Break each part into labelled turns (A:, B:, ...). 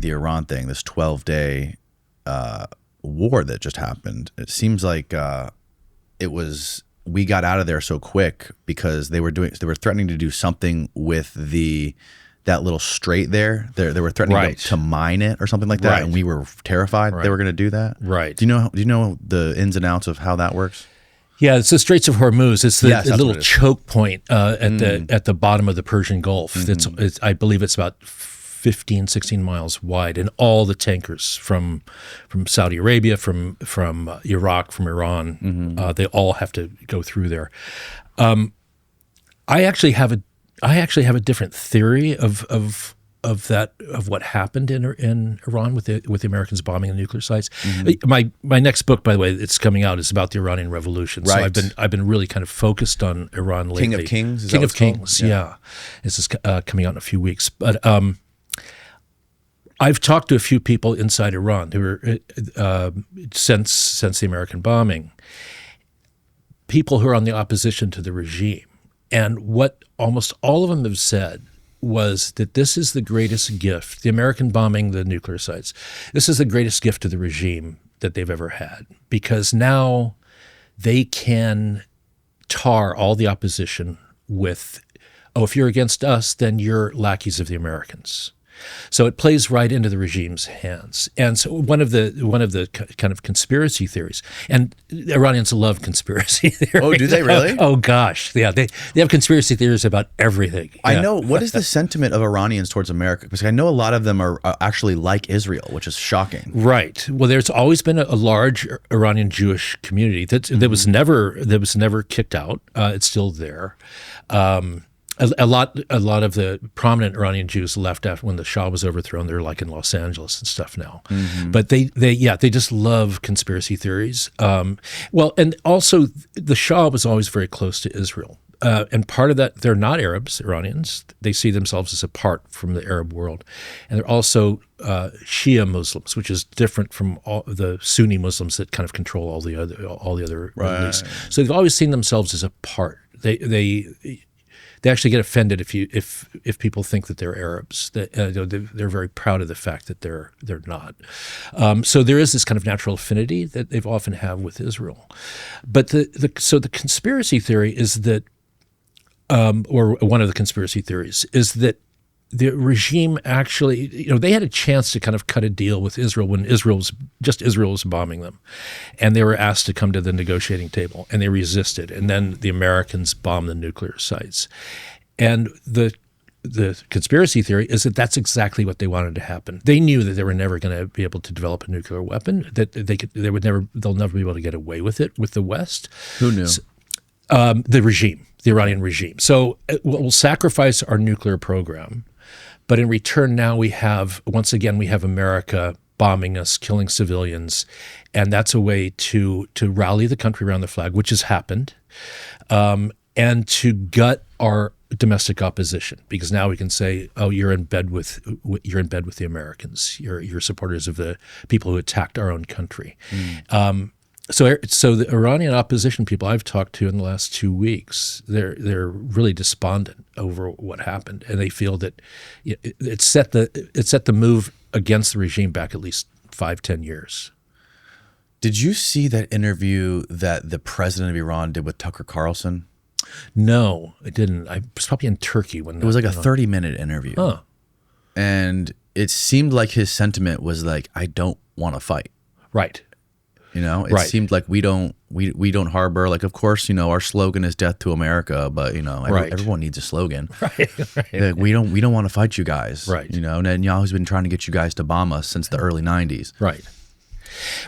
A: the Iran thing, this 12-day war that just happened, it seems like we got out of there so quick because they were threatening to do something with that little strait there. They were threatening to mine it or something like that, and we were terrified they were going to do that.
B: Right.
A: Do you know the ins and outs of how that works?
B: Yeah, it's the Straits of Hormuz. It's the little choke point at the bottom of the Persian Gulf. Mm-hmm. I believe it's about 15, 16 miles wide, and all the tankers from Saudi Arabia, from Iraq, from Iran, they all have to go through there. I actually have a different theory of what happened in Iran with the Americans bombing the nuclear sites. Mm-hmm. My next book, by the way, it's coming out, is about the Iranian Revolution.
A: Right.
B: So I've been really kind of focused on Iran lately.
A: King of Kings.
B: King of Kings. Yeah. This is coming out in a few weeks, but. I've talked to a few people inside Iran who are since the American bombing, people who are on the opposition to the regime, and what almost all of them have said was that this is the greatest gift, the American bombing the nuclear sites. This is the greatest gift to the regime that they've ever had, because now they can tar all the opposition with, if you're against us, then you're lackeys of the Americans. So it plays right into the regime's hands. And so one of the kind of conspiracy theories, and Iranians love conspiracy theories.
A: Oh, do they really?
B: Oh gosh, yeah, they have conspiracy theories about everything. Yeah.
A: I know. What is the sentiment of Iranians towards America? Because I know a lot of them are actually like Israel, which is shocking.
B: Right. Well, there's always been a large Iranian Jewish community that was never kicked out. It's still there. A lot of the prominent Iranian Jews left after when the Shah was overthrown. They're like in Los Angeles and stuff now. Mm-hmm. But they just love conspiracy theories. Well, and also the Shah was always very close to Israel. And part of that, they're not Arabs, Iranians. They see themselves as apart from the Arab world. And they're also Shia Muslims, which is different from all the Sunni Muslims that kind of control all the other Middle East. So they've always seen themselves as apart. They actually get offended if people think that they're Arabs. They're very proud of the fact that they're not. So there is this kind of natural affinity that they've often have with Israel. But the conspiracy theory is that, or one of the conspiracy theories is that the regime actually, they had a chance to kind of cut a deal with Israel when Israel was bombing them. And they were asked to come to the negotiating table, and they resisted. And then the Americans bombed the nuclear sites. And the conspiracy theory is that that's exactly what they wanted to happen. They knew that they were never going to be able to develop a nuclear weapon, that they'll never be able to get away with it with the West.
A: Who knew?
B: The regime, the Iranian regime. So we'll sacrifice our nuclear program. But in return, now we have America bombing us, killing civilians, and that's a way to rally the country around the flag, which has happened, and to gut our domestic opposition, because now we can say, oh, you're in bed with the Americans. You're supporters of the people who attacked our own country. So the Iranian opposition people I've talked to in the last 2 weeks, they're really despondent over what happened, and they feel that it set the move against the regime back at least 5-10 years.
A: Did you see that interview that the president of Iran did with Tucker Carlson?
B: No, I didn't. I was probably in Turkey when
A: it was like a 30-minute interview.
B: Huh.
A: And it seemed like his sentiment was like, I don't want to fight.
B: Right.
A: It seemed like we don't harbor, like, of course, our slogan is death to America, but everyone needs a slogan.
B: Right.
A: Like, we don't want to fight you guys.
B: Right.
A: Netanyahu's been trying to get you guys to bomb us since the early 90s.
B: Right.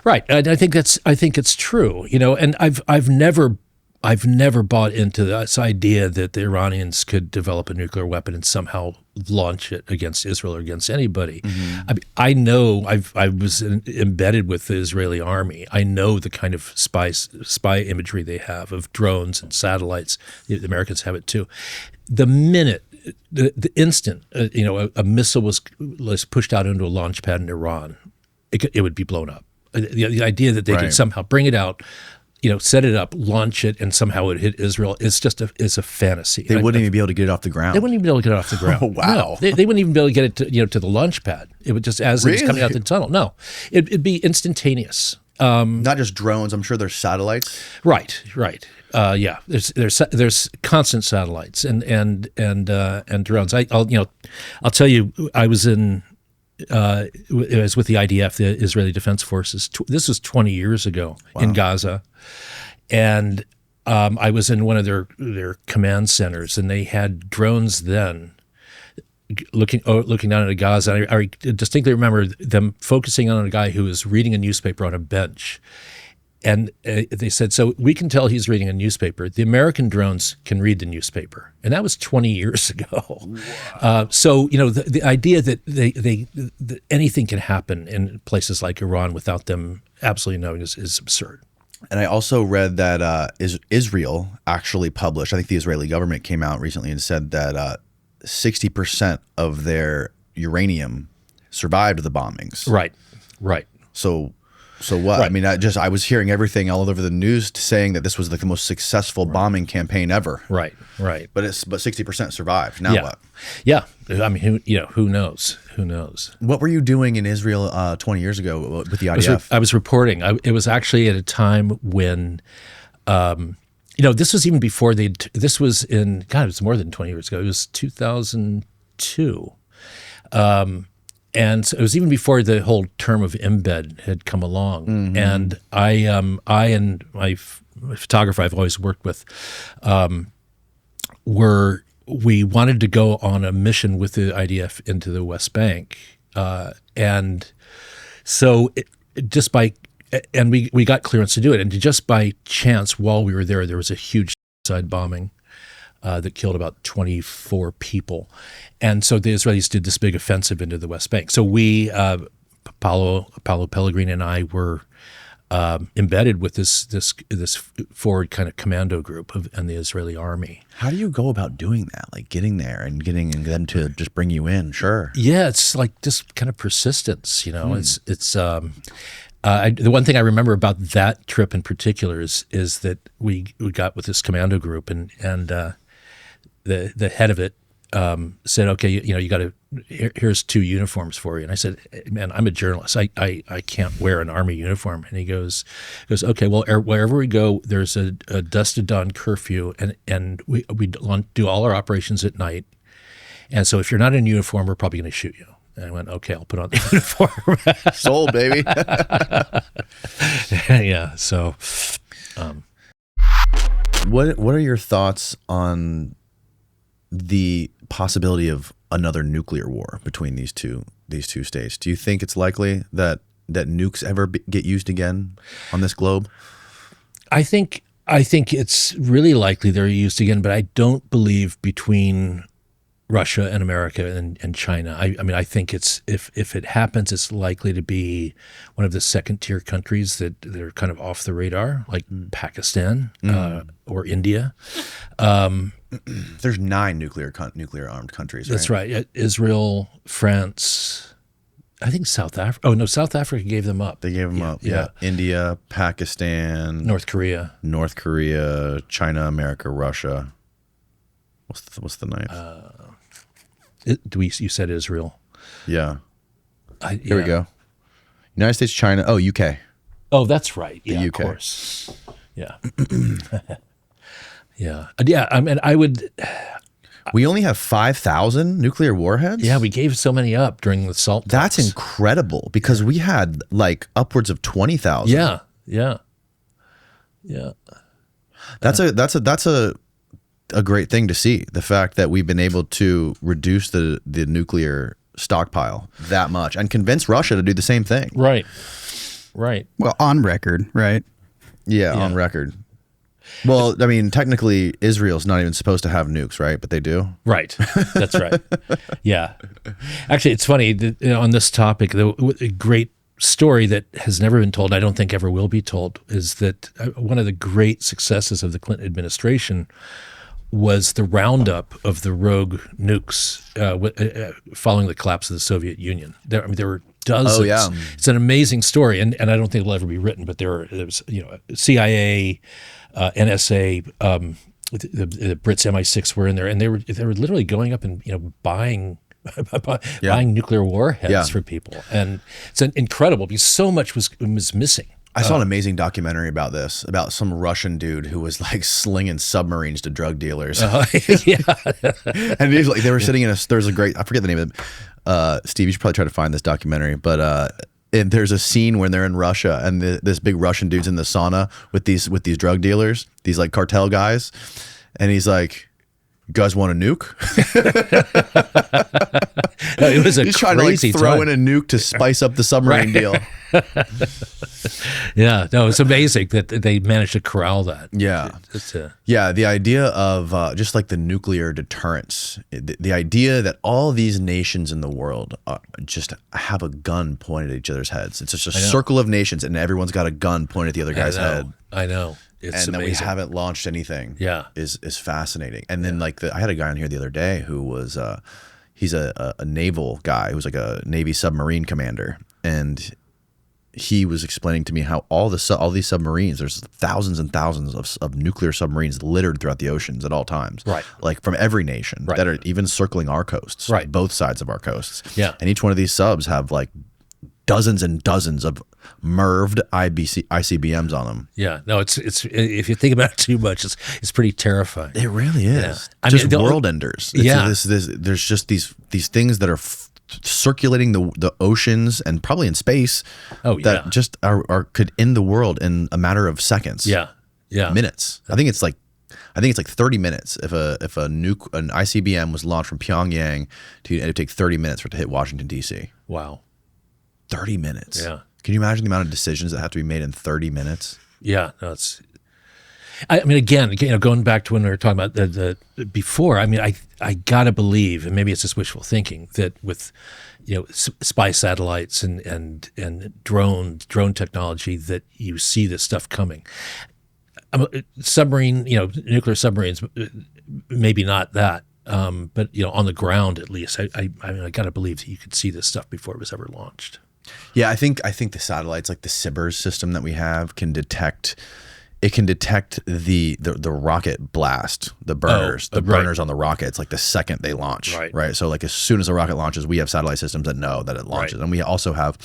B: Right. And I think it's true. And I've never bought into this idea that the Iranians could develop a nuclear weapon and somehow launch it against Israel or against anybody. Mm-hmm. I know I was embedded with the Israeli army. I know the kind of spy imagery they have of drones and satellites. The Americans have it too. The minute, the instant, a missile was pushed out into a launch pad in Iran, it would be blown up. The idea that they could somehow bring it out, set it up, launch it, and somehow it hit Israel. It's a fantasy.
A: They wouldn't even be able to get it off the ground.
B: They wouldn't even be able to get it off the ground.
A: Oh, wow.
B: No, they wouldn't even be able to get it to the launch pad. It would just, as it's coming out the tunnel. No, it'd be instantaneous.
A: Not just drones. I'm sure there's satellites.
B: Right. Yeah, there's constant satellites and drones. I'll tell you, I was in. It was with the IDF, the Israeli Defense Forces. This was 20 years ago in Gaza, and I was in one of their command centers, and they had drones then looking down at Gaza. I distinctly remember them focusing on a guy who was reading a newspaper on a bench. And they said, so we can tell he's reading a newspaper. The American drones can read the newspaper. And that was 20 years ago. Wow. So, the idea that that anything can happen in places like Iran without them absolutely knowing is absurd.
A: And I also read that Israel actually published, I think the Israeli government came out recently and said that 60% of their uranium survived the bombings.
B: Right.
A: So what?
B: Right.
A: I mean, I was hearing everything all over the news saying that this was like the most successful bombing campaign ever.
B: Right.
A: But 60% survived. Now what?
B: Yeah. I mean, who knows? Who knows?
A: What were you doing in Israel 20 years ago with the IDF?
B: I was reporting. It was actually at a time when, this was even before this was in, God, it was more than 20 years ago. It was 2002. And so it was even before the whole term of embed had come along. Mm-hmm. And I and my photographer I've always worked with, we wanted to go on a mission with the IDF into the West Bank. And so we got clearance to do it. And just by chance, while we were there was a huge suicide bombing that killed about 24 people. And so the Israelis did this big offensive into the West Bank. So we, Paolo Pellegrini and I were embedded with this forward kind of commando group and the Israeli army.
A: How do you go about doing that? Like getting there and getting them to just bring you in? Sure.
B: Yeah, it's like just kind of persistence, It's the one thing I remember about that trip in particular is that we got with this commando group and the head of it said, okay, you got to, here's 2 uniforms for you. And I said, man, I'm a journalist. I can't wear an army uniform. And he goes, okay, well, wherever we go, there's a dusk to dawn curfew and we do all our operations at night. And so if you're not in uniform, we're probably going to shoot you. And I went, okay, I'll put on the uniform.
A: Sold, baby.
B: Yeah. So,
A: what are your thoughts on the possibility of another nuclear war between these two states? Do you think it's likely that nukes ever get used again on this globe?
B: I think it's really likely they're used again, but I don't believe between Russia and America and China. I mean, I think it's if it happens, it's likely to be one of the second tier countries that are kind of off the radar, like Pakistan or India.
A: There's 9 nuclear armed countries.
B: That's right. Israel, France. I think South Africa. Oh no, South Africa gave them up.
A: They gave them up. Yeah. India, Pakistan,
B: North Korea,
A: China, America, Russia. What's the ninth?
B: You said Israel.
A: Yeah. Here we go. United States, China. Oh, UK.
B: Oh, that's right.
A: The
B: UK.
A: Of
B: course. Yeah. Yeah. Yeah. I mean, I would.
A: We only have 5,000 nuclear warheads?
B: Yeah, we gave so many up during the SALT talks.
A: That's incredible because we had like upwards of 20,000.
B: Yeah.
A: That's a great thing to see. The fact that we've been able to reduce the nuclear stockpile that much and convince Russia to do the same thing.
B: Right.
C: Well, on record, right?
A: Yeah, on record. Well, I mean, technically, Israel's not even supposed to have nukes, right? But they do.
B: Right. That's right. Yeah. Actually, it's funny on this topic. The great story that has never been told, I don't think ever will be told, is that one of the great successes of the Clinton administration was the roundup of the rogue nukes following the collapse of the Soviet Union. There were dozens.
A: Oh, yeah.
B: It's an amazing story, and I don't think it'll ever be written. But there was CIA, NSA, the Brits MI6 were in there, and they were literally going up and buying buying nuclear warheads for people, and it's incredible because so much was missing.
A: I saw an amazing documentary about this, about some Russian dude who was like slinging submarines to drug dealers.
B: Yeah,
A: and he was like, they were sitting in there's a great, I forget the name of it. Steve, you should probably try to find this documentary, but and there's a scene when they're in Russia and this big Russian dude's in the sauna with these drug dealers, these like cartel guys, and he's like, "You guys want a nuke?"
B: No, it was
A: He's trying to like throw in a nuke to spice up the submarine deal.
B: Yeah, no, it's amazing that they managed to corral that.
A: Yeah, yeah. The idea of just like the nuclear deterrence, the idea that all these nations in the world just have a gun pointed at each other's heads. It's just a circle of nations, and everyone's got a gun pointed at the other guy's head.
B: I know. It's
A: and
B: amazing.
A: that we haven't launched anything.
B: Yeah,
A: is fascinating. And then like I had a guy on here the other day who was he's a naval guy who was like a Navy submarine commander, and he was explaining to me how all these submarines, there's thousands and thousands of nuclear submarines littered throughout the oceans at all times,
B: right?
A: Like from every nation that are even circling our coasts,
B: right? Both
A: sides of our coasts,
B: yeah.
A: And each one of these subs have like dozens and dozens of MIRVed ICBMs on them.
B: Yeah, no, it's if you think about it too much, it's pretty terrifying.
A: It really is.
B: Yeah.
A: I mean, world enders. There's just these things that are circulating the oceans and probably in space. That just could end the world in a matter of seconds.
B: Yeah,
A: minutes. I think it's like 30 minutes. If an ICBM was launched from Pyongyang, it would take 30 minutes for it to hit Washington D.C.
B: Wow.
A: 30 minutes.
B: Yeah.
A: Can you imagine the amount of decisions that have to be made in 30 minutes?
B: Yeah. No, I mean, again, going back to when we were talking about the before, I mean, I gotta believe, and maybe it's just wishful thinking, that with spy satellites and drone technology, that you see this stuff coming. Submarine, nuclear submarines, maybe not that. But on the ground at least, I mean, I gotta believe that you could see this stuff before it was ever launched.
A: Yeah, I think the satellites, like the SBIRS system that we have, can detect. It can detect the rocket blast, the burners, burners on the rockets, like the second they launch. Right. So like as soon as a rocket launches, we have satellite systems that know that it launches, and we also have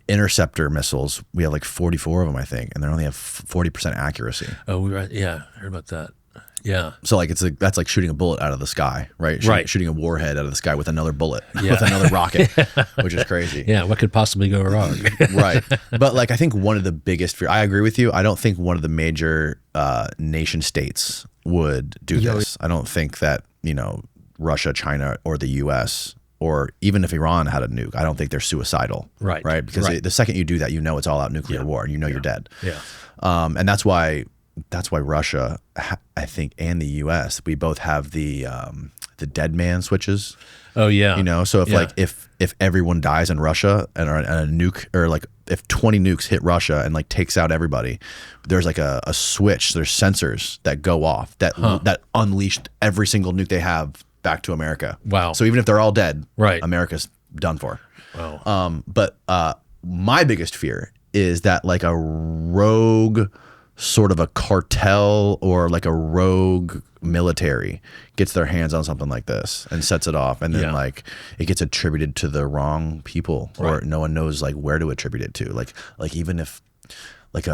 A: interceptor missiles. We have like 44 of them, I think, and they only have 40% accuracy.
B: Oh, right. Yeah, I heard about that. Yeah.
A: So like that's like shooting a bullet out of the sky, right? Shooting a warhead out of the sky with another bullet, with another rocket, which is crazy.
B: Yeah. What could possibly go wrong?
A: Right. But like I think one of the biggest fear. I agree with you. I don't think one of the major nation states would do this. I don't think that Russia, China, or the U.S. or even if Iran had a nuke, I don't think they're suicidal. Right. Because the second you do that, it's all out nuclear war, and you're dead. Yeah. And that's why Russia, I think, and the U.S., we both have the dead man switches.
B: Oh yeah.
A: So if everyone dies in Russia and a nuke, or like if 20 nukes hit Russia and like takes out everybody, there's like a switch. There's sensors that go off that unleashed every single nuke they have back to America.
B: Wow.
A: So even if they're all dead, America's done for.
B: Wow.
A: But my biggest fear is that like a rogue sort of a cartel or like a rogue military gets their hands on something like this and sets it off, and then like it gets attributed to the wrong people, or no one knows like where to attribute it to. Like even if like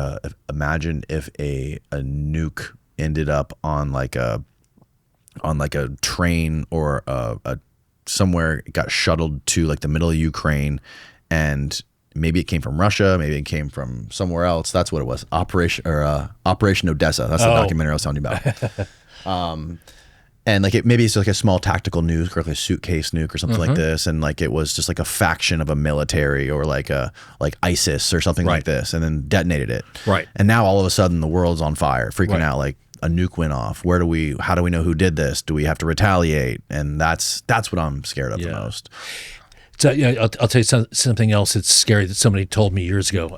A: imagine if a nuke ended up on like a train or a somewhere, it got shuttled to like the middle of Ukraine, and maybe it came from Russia, maybe it came from somewhere else. That's what it was. Operation Odessa. That's the documentary I was telling you about. And like maybe it's like a small tactical nuke or like a suitcase nuke or something like this, and like it was just like a faction of a military or like ISIS or something like this, and then detonated it.
B: Right.
A: And now all of a sudden the world's on fire, freaking out, like a nuke went off. How do we know who did this? Do we have to retaliate? And that's what I'm scared of the most.
B: So I'll tell you something else that's scary that somebody told me years ago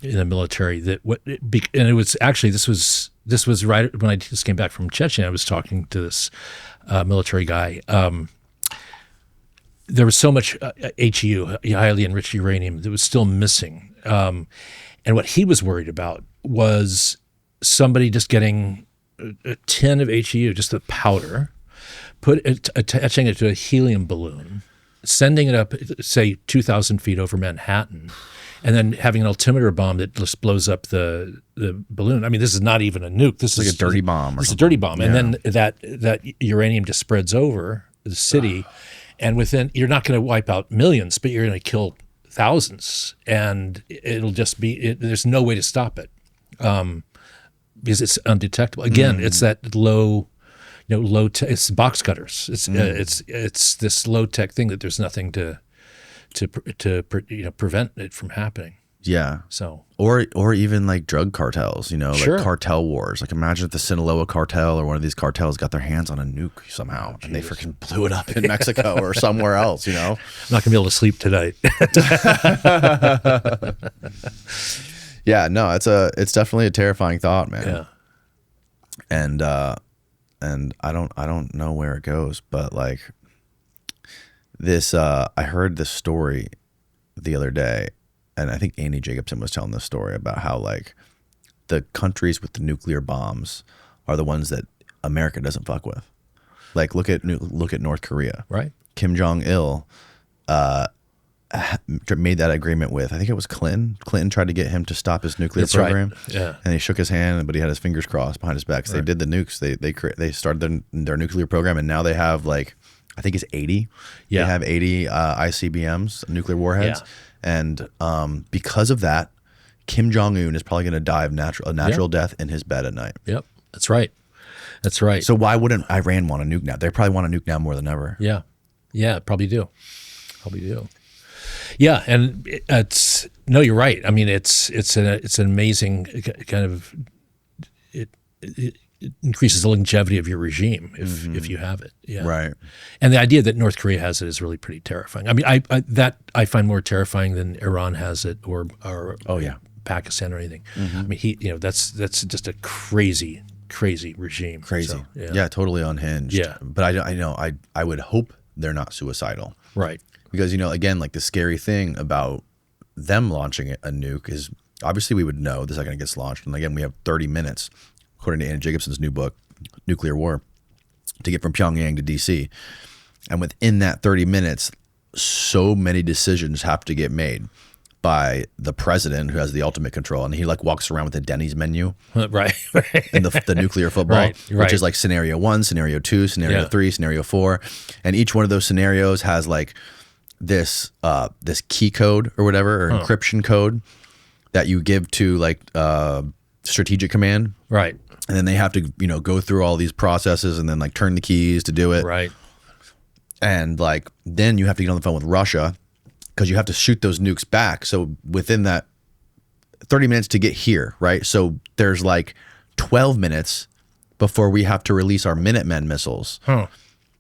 B: in the military, and it was actually this was right when I just came back from Chechnya. I was talking to this military guy. there was so much HEU, highly enriched uranium, that was still missing. And what he was worried about was somebody just getting a tin of HEU, just the powder, attaching it to a helium balloon, sending it up, say, 2,000 feet over Manhattan, and then having an altimeter bomb that just blows up the balloon. I mean, this is not even a nuke. This is
A: like a dirty bomb.
B: It's a dirty bomb. And then that uranium just spreads over the city. And you're not going to wipe out millions, but you're going to kill thousands. And it'll just be, there's no way to stop it because it's undetectable. Again, it's that low tech, it's box cutters. It's this low tech thing that there's nothing to prevent it from happening.
A: Yeah.
B: So
A: or even like drug cartels,
B: Sure.
A: like cartel wars. Like imagine if the Sinaloa cartel or one of these cartels got their hands on a nuke somehow and they freaking blew it up in Mexico or somewhere else, I'm
B: not going to be able to sleep tonight.
A: Yeah, no, it's definitely a terrifying thought, man.
B: Yeah.
A: And I don't know where it goes, but like this I heard this story the other day, and I think Andy Jacobson was telling this story about how like the countries with the nuclear bombs are the ones that America doesn't fuck with. Like look at North Korea.
B: Right.
A: Kim Jong-il made that agreement with, I think it was Clinton. Clinton tried to get him to stop his nuclear program.
B: Right. Yeah.
A: And he shook his hand, but he had his fingers crossed behind his back. So They did the nukes. They started their nuclear program, and now they have like, I think it's 80.
B: Yeah.
A: They have 80 ICBMs, nuclear warheads.
B: Yeah.
A: And because of that, Kim Jong-un is probably going to die of a natural death in his bed at night.
B: Yep. That's right. That's right.
A: So why wouldn't Iran want a nuke now? They probably want a nuke now more than ever.
B: Yeah. Yeah, probably do. Yeah, and you're right. I mean, it's an amazing kind of it increases the longevity of your regime if you have it. Yeah,
A: right.
B: And the idea that North Korea has it is really pretty terrifying. I mean, I find more terrifying than Iran has it or Pakistan or anything. I mean, that's just a crazy regime.
A: Crazy.
B: So,
A: yeah, totally unhinged.
B: Yeah,
A: but I would hope they're not suicidal.
B: Right.
A: Because, again, like the scary thing about them launching a nuke is obviously we would know the second it gets launched. And again, we have 30 minutes, according to Andy Jacobson's new book, Nuclear War, to get from Pyongyang to DC. And within that 30 minutes, so many decisions have to get made by the president, who has the ultimate control. And he like walks around with a Denny's menu.
B: Right.
A: And the nuclear football,
B: right.
A: which is like scenario 1, scenario 2, scenario 3, scenario 4. And each one of those scenarios has like this key code or whatever, or encryption code that you give to like strategic command.
B: Right.
A: And then they have to, go through all these processes and then like turn the keys to do it.
B: Right.
A: And like, then you have to get on the phone with Russia because you have to shoot those nukes back. So within that 30 minutes to get here, right? So there's like 12 minutes before we have to release our Minutemen missiles.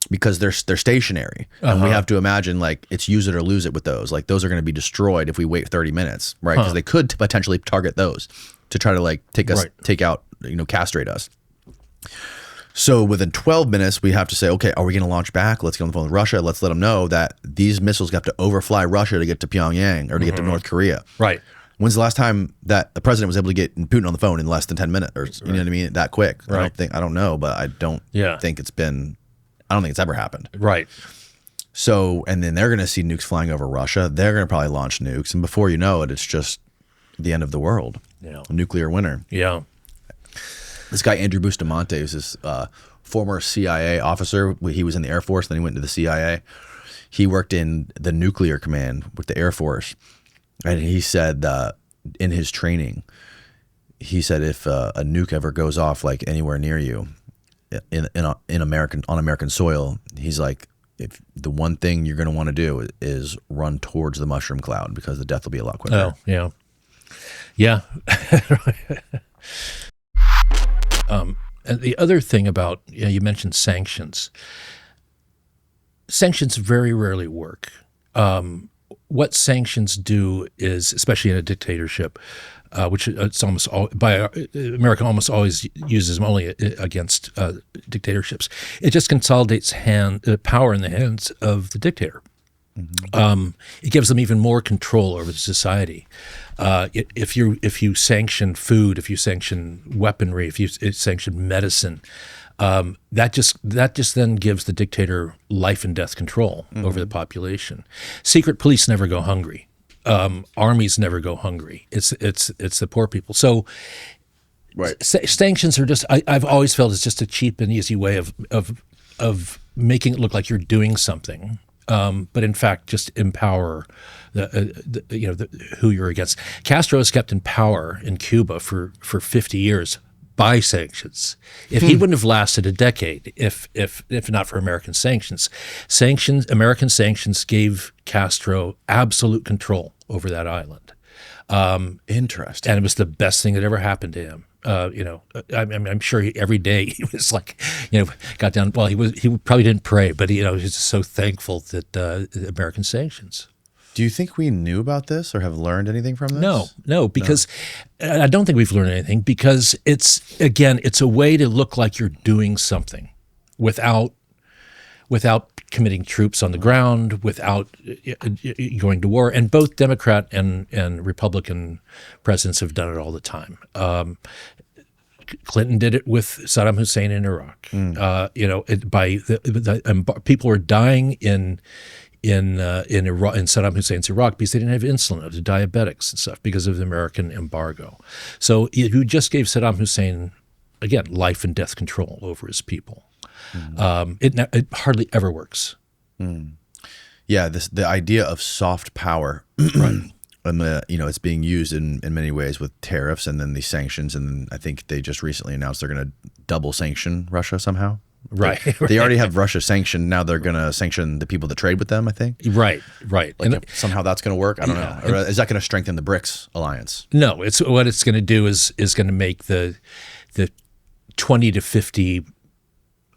A: Because they're stationary, and we have to imagine like it's use it or lose it with those. Like those are going to be destroyed if we wait 30 minutes, right? Because they could potentially target those to try to like take out, castrate us. So within 12 minutes, we have to say, okay, are we going to launch back? Let's get on the phone with Russia. Let's let them know that these missiles have to overfly Russia to get to Pyongyang or to get to North Korea.
B: Right.
A: When's the last time that the president was able to get Putin on the phone in less than 10 minutes, or you know what I mean, that quick?
B: Right.
A: I don't know, but I don't think I don't think it's ever happened.
B: Right.
A: So, and then they're going to see nukes flying over Russia. They're going to probably launch nukes. And before you know it, it's just the end of the world.
B: Yeah.
A: A nuclear winter.
B: Yeah.
A: This guy, Andrew Bustamante, is this former CIA officer. He was in the Air Force, then he went into the CIA. He worked in the nuclear command with the Air Force. And he said in his training, he said if a nuke ever goes off like anywhere near you, on American soil, he's like, if the one thing you're going to want to do is run towards the mushroom cloud because the death will be a lot quicker.
B: Oh, yeah. And the other thing about, you mentioned sanctions. Sanctions very rarely work. What sanctions do is, especially in a dictatorship, which it's almost America almost always uses them only against dictatorships. It just consolidates power in the hands of the dictator. It gives them even more control over the society. If you sanction food, if you sanction weaponry, if you sanction medicine, that just then gives the dictator life and death control over the population. Secret police never go hungry. Armies never go hungry. It's the poor people. So.
A: Right.
B: Sanctions are just. I've always felt it's just a cheap and easy way of making it look like you're doing something, but in fact just empower who you're against. Castro has kept in power in Cuba for 50 years by sanctions. If he wouldn't have lasted a decade, if not for American sanctions, American sanctions gave Castro absolute control over that island.
A: Interesting.
B: And it was the best thing that ever happened to him. I'm sure every day he was like, got down. Well, he probably didn't pray, but he was just so thankful that American sanctions.
A: Do you think we knew about this or have learned anything from this?
B: No, because I don't think we've learned anything, because it's a way to look like you're doing something without committing troops on the ground, without going to war. And both Democrat and Republican presidents have done it all the time. Clinton did it with Saddam Hussein in Iraq. People were dying in Iraq, in Saddam Hussein's Iraq, because they didn't have insulin, the diabetics and stuff, because of the American embargo. So you just gave Saddam Hussein, again, life and death control over his people. It hardly ever works.
A: Yeah, the idea of soft power, right? And it's being used in many ways with tariffs and then these sanctions, and I think they just recently announced they're going to double sanction Russia somehow.
B: Right.
A: They already have Russia sanctioned. Now they're going to sanction the people that trade with them, I think.
B: Right.
A: Like somehow that's going to work. I don't know. Or is that going to strengthen the BRICS alliance?
B: No. What it's going to do is going to make the 20 to 50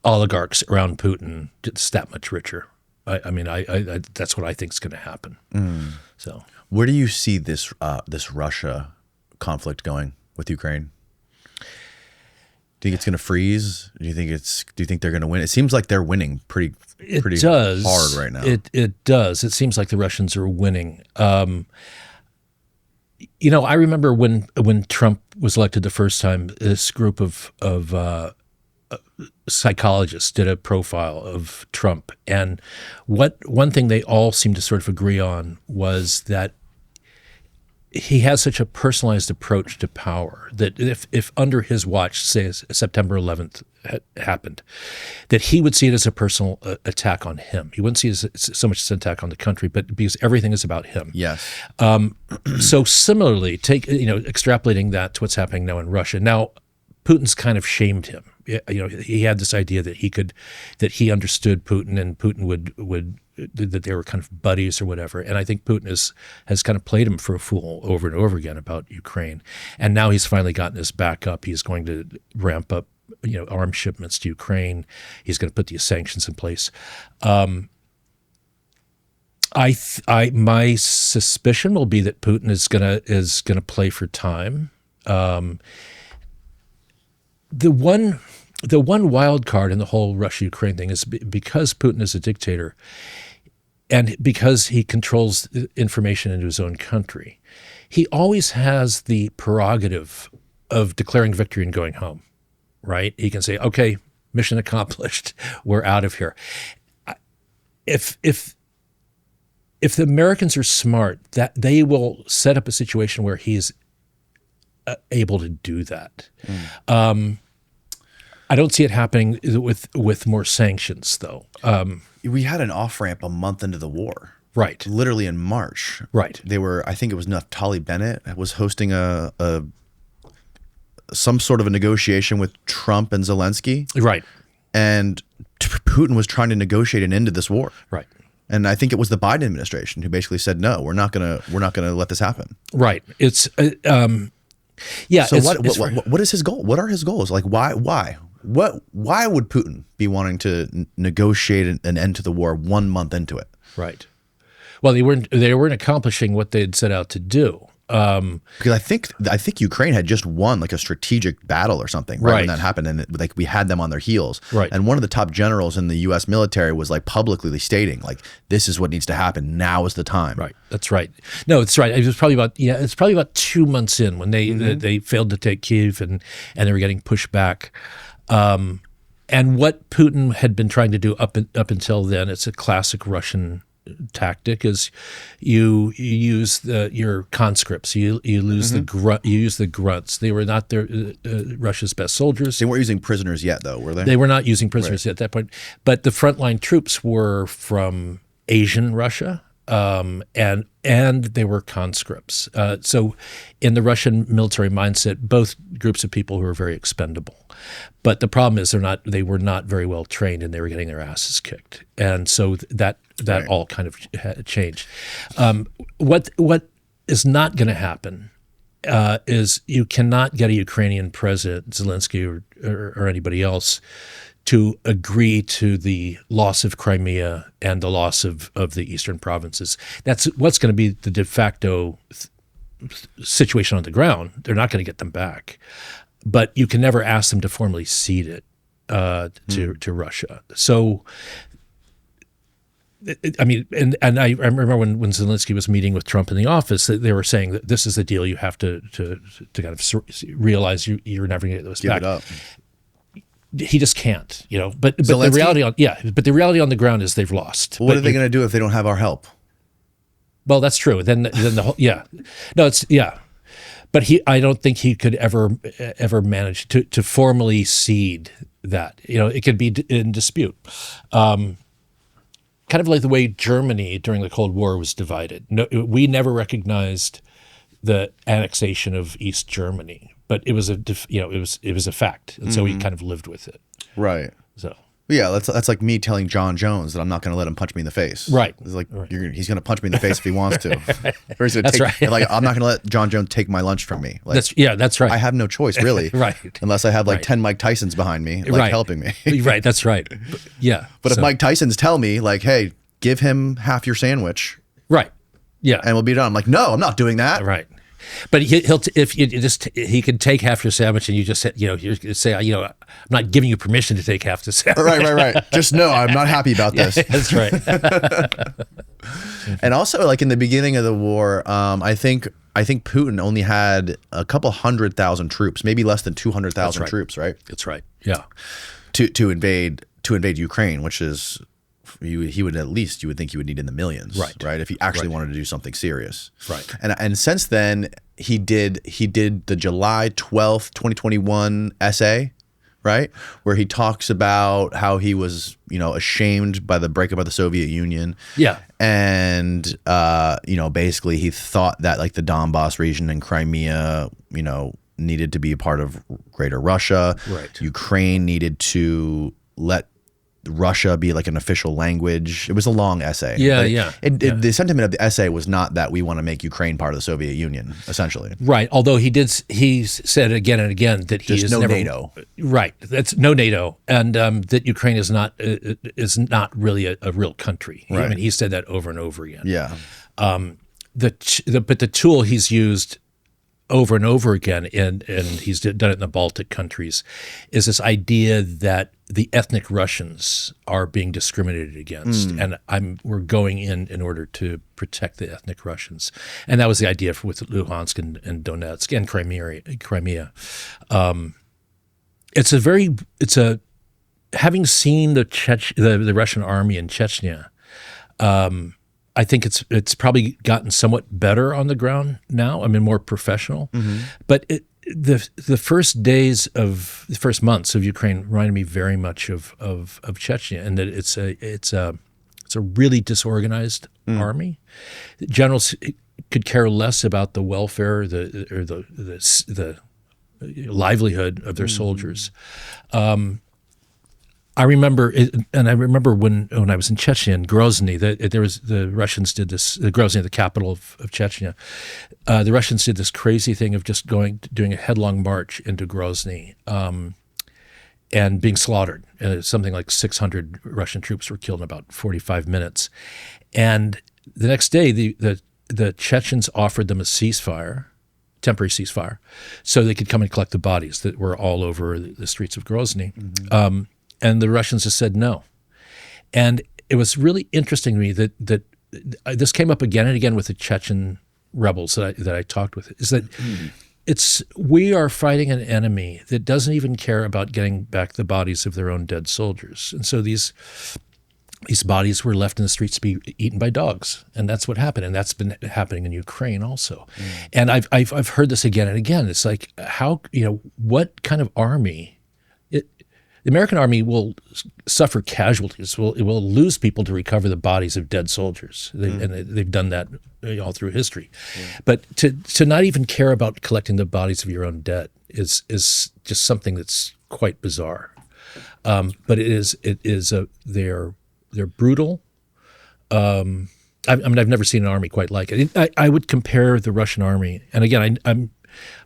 B: oligarchs around Putin just that much richer. I mean, that's what I think is going to happen. So,
A: where do you see this Russia conflict going with Ukraine? Do you think it's going to freeze? Do you think they're going to win? It seems like they're winning pretty hard right now.
B: It does. It seems like the Russians are winning. I remember when Trump was elected the first time, this group of psychologists did a profile of Trump, and one thing they all seemed to sort of agree on was that he has such a personalized approach to power that if under his watch, say September 11th happened, that he would see it as a personal attack on him. He wouldn't see it as so much as an attack on the country, but because everything is about him.
A: Yes.
B: So similarly, extrapolating that to what's happening now in Russia. Now, Putin's kind of shamed him. He had this idea that he understood Putin, and Putin would that they were kind of buddies or whatever. And I think Putin has kind of played him for a fool over and over again about Ukraine. And now he's finally gotten his back up. He's going to ramp up, arms shipments to Ukraine. He's going to put these sanctions in place. My suspicion will be that Putin is gonna play for time. The one wild card in the whole Russia-Ukraine thing is because Putin is a dictator, and because he controls information into his own country, he always has the prerogative of declaring victory and going home, right? He can say, okay, mission accomplished, we're out of here. If the Americans are smart, that they will set up a situation where he's able to do that. I don't see it happening with more sanctions, though.
A: We had an off-ramp a month into the war.
B: Right.
A: Literally in March.
B: Right.
A: I think it was Naftali Bennett was hosting some sort of a negotiation with Trump and Zelensky.
B: Right.
A: And Putin was trying to negotiate an end to this war.
B: Right.
A: And I think it was the Biden administration who basically said, no, we're not gonna let this happen.
B: Right. It's yeah.
A: So what is his goal? What are his goals? Like why would Putin be wanting to negotiate an end to the war 1 month into it?
B: Right. Well, they weren't accomplishing what they had set out to do.
A: Because I think Ukraine had just won like a strategic battle or something right when that happened, and like we had them on their heels.
B: Right.
A: And one of the top generals in the U.S. military was like publicly stating like, "This is what needs to happen. Now is the time."
B: Right. That's right. No, it's right. It was probably about 2 months in when they failed to take Kyiv and they were getting pushed back. And what Putin had been trying to do up until then, it's a classic Russian tactic, is you use your conscripts. You use the grunts. They were not Russia's best soldiers.
A: They weren't using prisoners yet, though, were they?
B: They were not using prisoners at that point. But the frontline troops were from Asian Russia. And they were conscripts. So in the Russian military mindset, both groups of people who were very expendable. But the problem is they were not very well trained, and they were getting their asses kicked. And so that all kind of changed. What is not going to happen is you cannot get a Ukrainian president, Zelensky or anybody else, to agree to the loss of Crimea and the loss of the eastern provinces. That's what's going to be the de facto situation on the ground. They're not going to get them back. But you can never ask them to formally cede it to Russia. So, I mean, and I remember when Zelensky was meeting with Trump in the office, they were saying that this is the deal you have to kind of realize you're never going to get those back.
A: Give it up.
B: He just can't, But the reality on the ground is they've lost.
A: Well, what are they going to do if they don't have our help?
B: Well, that's true. Then the whole But I don't think he could ever manage to formally cede that. It could be in dispute. Kind of like the way Germany during the Cold War was divided. No, we never recognized the annexation of East Germany. But it was a fact, and so he kind of lived with it.
A: Right.
B: So
A: yeah, that's like me telling John Jones that I'm not going to let him punch me in the face.
B: Right.
A: It's like he's going to punch me in the face if he wants to. Or he's
B: That's right.
A: Like I'm not going to let John Jones take my lunch from me. Like,
B: that's right.
A: I have no choice really.
B: Right.
A: Unless I have like 10 Mike Tysons behind me, helping me.
B: Right. That's right. But
A: if Mike Tysons tell me like, hey, give him half your sandwich.
B: Right. Yeah.
A: And we'll be done. I'm like, no, I'm not doing that.
B: Right. But he can take half your sandwich, and you just say, I'm not giving you permission to take half the sandwich.
A: Right. Just no, I'm not happy about this.
B: Yeah, that's right.
A: And also, like in the beginning of the war, I think Putin only had a couple 100,000 troops, maybe less than 200,000 troops, right?
B: That's right. Yeah.
A: To invade Ukraine, which is. He would you would think he would need in the millions, right? If he actually wanted to do something serious,
B: right?
A: And since then he did the July 12th, 2021 essay, right, where he talks about how he was ashamed by the breakup of the Soviet Union, and basically he thought that like the Donbass region and Crimea, needed to be a part of Greater Russia,
B: right?
A: Ukraine needed to let Russia be like an official language. It was a long essay. The sentiment of the essay was not that we want to make Ukraine part of the Soviet Union, essentially.
B: Right. Although he said again and again that he is
A: no
B: never
A: NATO. Right.
B: That's no NATO, and that Ukraine is not really a real country.
A: Right.
B: I mean, he said that over and over again.
A: Yeah.
B: But the tool he's used over and over again, and he's done it in the Baltic countries, is this idea that the ethnic Russians are being discriminated against, and we're going in order to protect the ethnic Russians, and that was the idea with Luhansk and Donetsk and Crimea. Having seen the Russian army in Chechnya. I think it's probably gotten somewhat better on the ground now. I mean, more professional. Mm-hmm. But the first months of Ukraine reminded me very much of Chechnya, and that it's a really disorganized army. Generals could care less about the welfare, the livelihood of their soldiers. I remember, when I was in Chechnya, in Grozny, the Russians did this. Grozny, the capital of Chechnya, the Russians did this crazy thing of just doing a headlong march into Grozny, and being slaughtered. Something like 600 Russian troops were killed in about 45 minutes, and the next day, the the Chechens offered them a ceasefire, temporary ceasefire, so they could come and collect the bodies that were all over the streets of Grozny. And the Russians just said no. And it was really interesting to me that this came up again and again with the Chechen rebels that I talked with, is that we are fighting an enemy that doesn't even care about getting back the bodies of their own dead soldiers. And so these bodies were left in the streets to be eaten by dogs, and that's what happened, and that's been happening in Ukraine also. And I've heard this again and again. It's like, how, what kind of army? The American army will suffer casualties. It will lose people to recover the bodies of dead soldiers, and they've done that all through history. But to not even care about collecting the bodies of your own dead is just something that's quite bizarre. But they're brutal. I mean, I've never seen an army quite like it. I would compare the Russian army, and again, I'm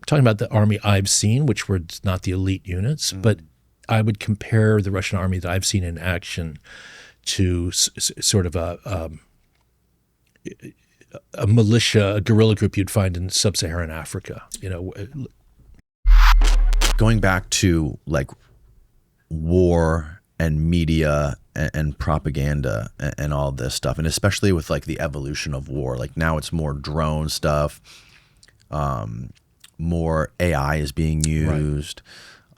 B: talking about the army I've seen, which were not the elite units, but I would compare the Russian army that I've seen in action to sort of a militia, a guerrilla group you'd find in sub-Saharan Africa.
A: Going back to like war and media and propaganda and all this stuff, and especially with like the evolution of war, like now it's more drone stuff, more AI is being used.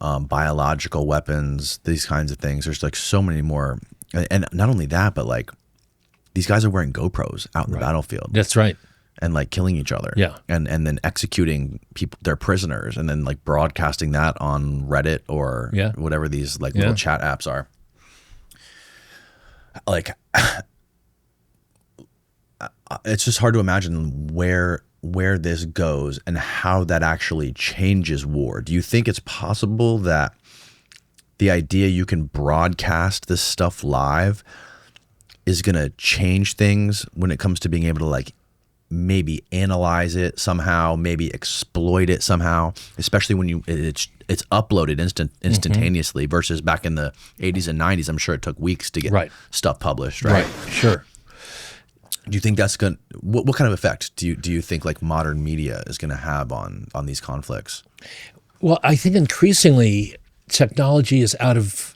A: Biological weapons, these kinds of things. There's like so many more. And not only that, but like these guys are wearing GoPros out in the battlefield.
B: That's right.
A: And like killing each other.
B: Yeah.
A: And then executing people, their prisoners, and then like broadcasting that on Reddit or whatever these like little chat apps are. Like, it's just hard to imagine where this goes and how that actually changes war. Do you think it's possible that the idea you can broadcast this stuff live is going to change things when it comes to being able to like maybe analyze it somehow, maybe exploit it somehow, especially when it's uploaded instantaneously versus back in the 80s and 90s? I'm sure it took weeks to get stuff published, right?
B: Sure.
A: Do you think that's going? What kind of effect do you think like modern media is going to have on these conflicts?
B: Well, I think increasingly technology is out of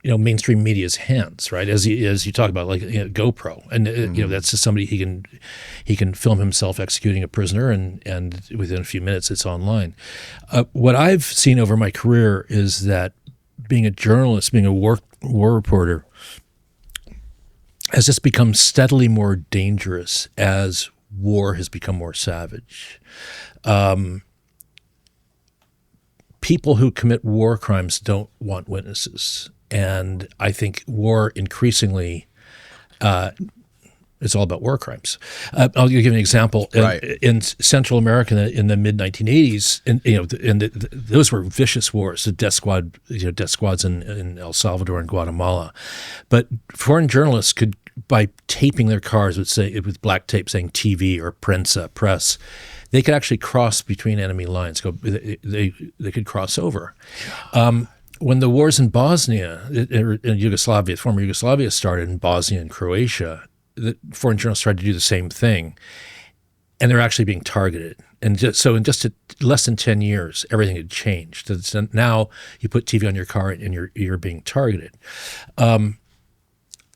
B: mainstream media's hands, right? As you talk about, like GoPro, and that's just somebody he can film himself executing a prisoner, and within a few minutes it's online. What I've seen over my career is that being a journalist, being a war reporter, has just become steadily more dangerous as war has become more savage. People who commit war crimes don't want witnesses. And I think war increasingly is all about war crimes. I'll give you an example. In Central America in the mid-1980s, and those were vicious wars. The death squads in El Salvador and Guatemala. But foreign journalists could, by taping their cars, with black tape saying TV or Prensa, press, they could actually cross between enemy lines. They could cross over. When the wars in Bosnia, in Yugoslavia, former Yugoslavia started in Bosnia and Croatia, the foreign journalists tried to do the same thing, and they're actually being targeted. And so in just less than 10 years, everything had changed. So now you put TV on your car and you're being targeted.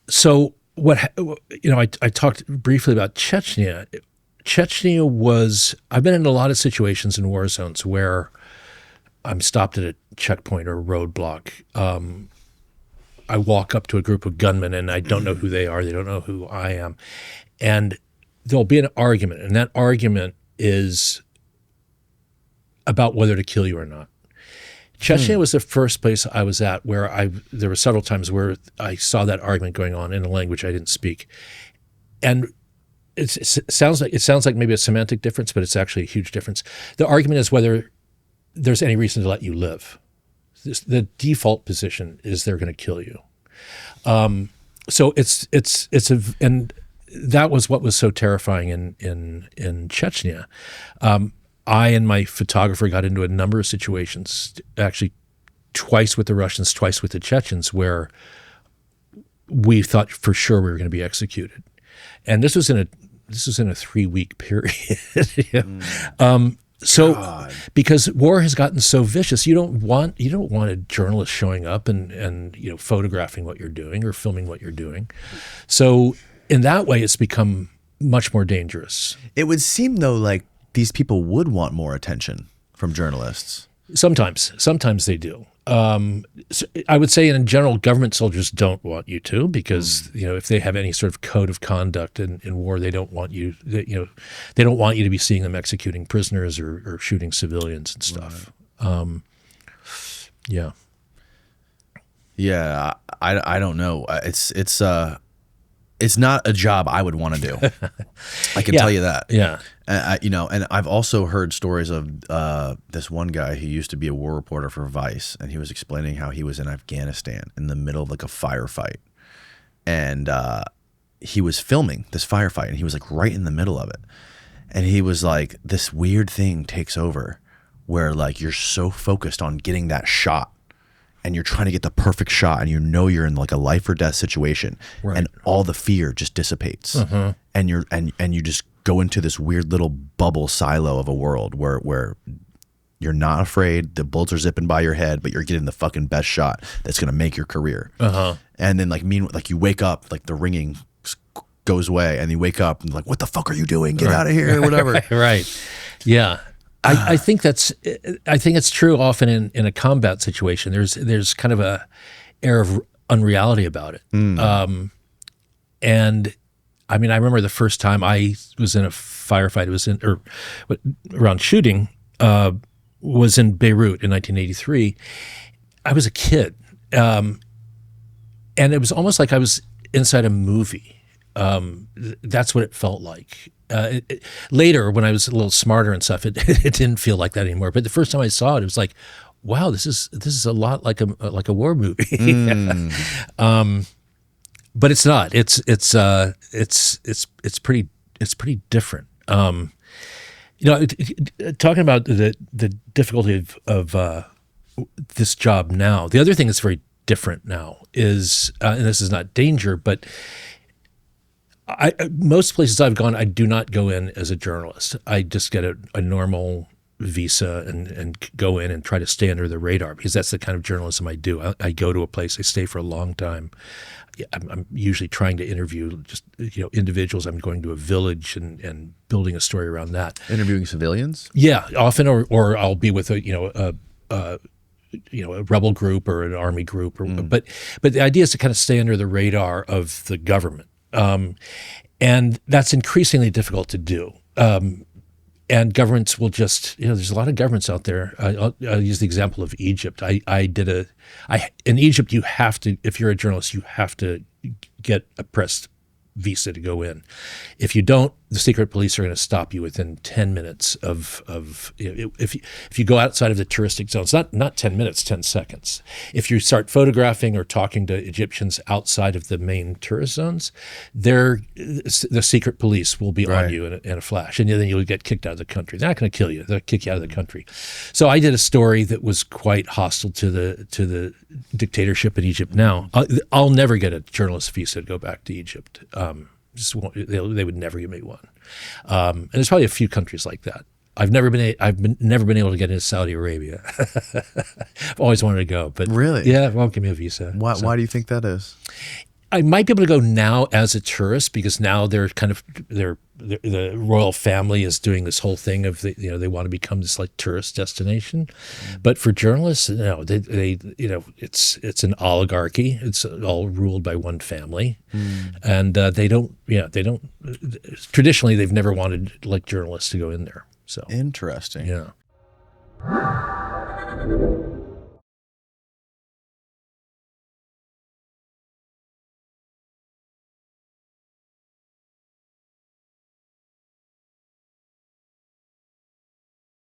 B: So I talked briefly about Chechnya. Chechnya I've been in a lot of situations in war zones where I'm stopped at a checkpoint or a roadblock. I walk up to a group of gunmen and I don't know who they are. They don't know who I am. And there'll be an argument, and that argument is about whether to kill you or not. Chechnya was the first place I was at where there were several times where I saw that argument going on in a language I didn't speak. And it sounds like maybe a semantic difference, but it's actually a huge difference. The argument is whether there's any reason to let you live. The default position is they're going to kill you. So and that was what was so terrifying in Chechnya. I and my photographer got into a number of situations, actually twice with the Russians, twice with the Chechens, where we thought for sure we were going to be executed. And this was in a this was in a 3-week period. So because war has gotten so vicious, you don't want a journalist showing up and photographing what you're doing or filming what you're doing. So in that way, it's become much more dangerous.
A: It would seem though like these people would want more attention from journalists.
B: Sometimes they do. So I would say in general, government soldiers don't want you to, because if they have any sort of code of conduct in war, they don't want you. They don't want you to be seeing them executing prisoners or shooting civilians and stuff.
A: Right.
B: Yeah.
A: I don't know. It's not a job I would want to do. I can tell you that.
B: Yeah.
A: And I've also heard stories of this one guy who used to be a war reporter for Vice, and he was explaining how he was in Afghanistan in the middle of like a firefight, and he was filming this firefight, and he was like right in the middle of it, and he was like, this weird thing takes over, where like you're so focused on getting that shot. And you're trying to get the perfect shot, and you're in like a life or death situation, right. And all the fear just dissipates, and you just go into this weird little bubble silo of a world where you're not afraid, the bullets are zipping by your head, but you're getting the fucking best shot that's gonna make your career. And then like you wake up, like the ringing goes away, and you wake up and like, what the fuck are you doing? Get out of here, or whatever.
B: Right. Yeah. I think it's true often in a combat situation. There's kind of a air of unreality about it. And I mean, I remember the first time I was in a firefight. It was around shooting. Was in Beirut in 1983. I was a kid, and it was almost like I was inside a movie. That's what it felt like. Later, when I was a little smarter and stuff, it didn't feel like that anymore. But the first time I saw it, it was like, wow, this is a lot like a war movie. But it's not. It's pretty different. Talking about the difficulty of this job now. The other thing that's very different now is, and this is not danger, but most places I've gone, I do not go in as a journalist. I just get a normal visa and go in and try to stay under the radar, because that's the kind of journalism I do. I go to a place, I stay for a long time. I'm usually trying to interview just individuals. I'm going to a village and building a story around that.
A: Interviewing civilians?
B: Yeah, often, or I'll be with a rebel group or an army group, but the idea is to kind of stay under the radar of the government. And that's increasingly difficult to do. And governments will just, there's a lot of governments out there. I'll use the example of Egypt. In Egypt, you have to, if you're a journalist, you have to get a press visa to go in. If you don't, the secret police are going to stop you within 10 minutes of if you go outside of the touristic zones, not 10 minutes, 10 seconds. If you start photographing or talking to Egyptians outside of the main tourist zones, the secret police will be on you in a flash, and then you'll get kicked out of the country. They're not going to kill you; they'll kick you out of the country. So I did a story that was quite hostile to the dictatorship in Egypt. Now I'll never get a journalist visa to go back to Egypt. They would never give me one. And there's probably a few countries like that. I've never been able to get into Saudi Arabia. I've always wanted to go, but
A: really,
B: yeah, it won't give me a visa.
A: Why do you think that is?
B: I might be able to go now as a tourist, because now they're kind of the royal family is doing this whole thing of they want to become this like tourist destination. But for journalists, no, they it's an oligarchy. It's all ruled by one family, and they don't traditionally they've never wanted like journalists to go in there. So
A: interesting.
B: Yeah.